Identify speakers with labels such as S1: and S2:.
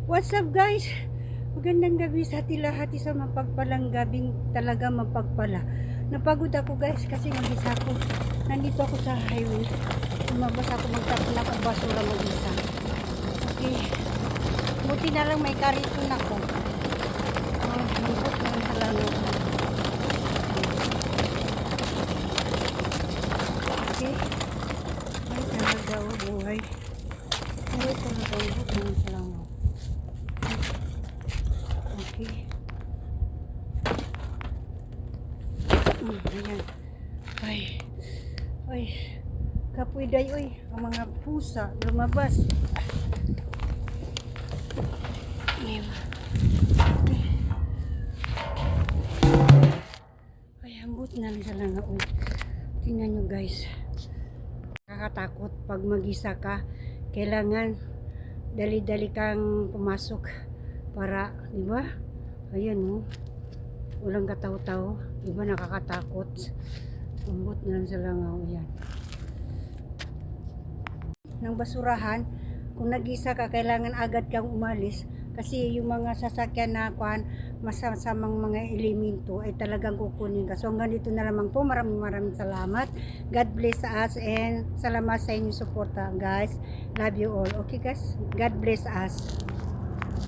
S1: What's up guys? Magandang gabi sa ating lahat. Isang mapagpalang gabing talaga mapagpala. Napagod ako guys kasi mag-isa ako. Nandito ako sa highway. Lumabas ako magtapon ako basura mag-isa. Okay. Buti na lang may kariton ako. Lungkot na lang salamat. Okay. Ay talaga o buhay. Buhay talaga o buhay salamat. Okay. Ayan. Ay, kapuiday, oy, ang mga pusa lumabas. Ayan. Ay, ambot na lang sa langa, oy. Tingnan nyo guys. Nakakatakot pag mag-isa ka. Kailangan dali-dali kang pumasok para, di ba? Ayan, oh. Walang kataw-taw. Di ba nakakatakot? Ambot na lang sa langaw. Ayan. Ng basurahan, kung nag-isa ka, kailangan agad kang umalis. Kasi yung mga sasakyan na kuhan, masasamang mga elemento ay talagang kukunin ka. So hanggang dito na lamang po. Maraming salamat. God bless us and salamat sa inyong suporta guys. Love you all. Okay guys? God bless us.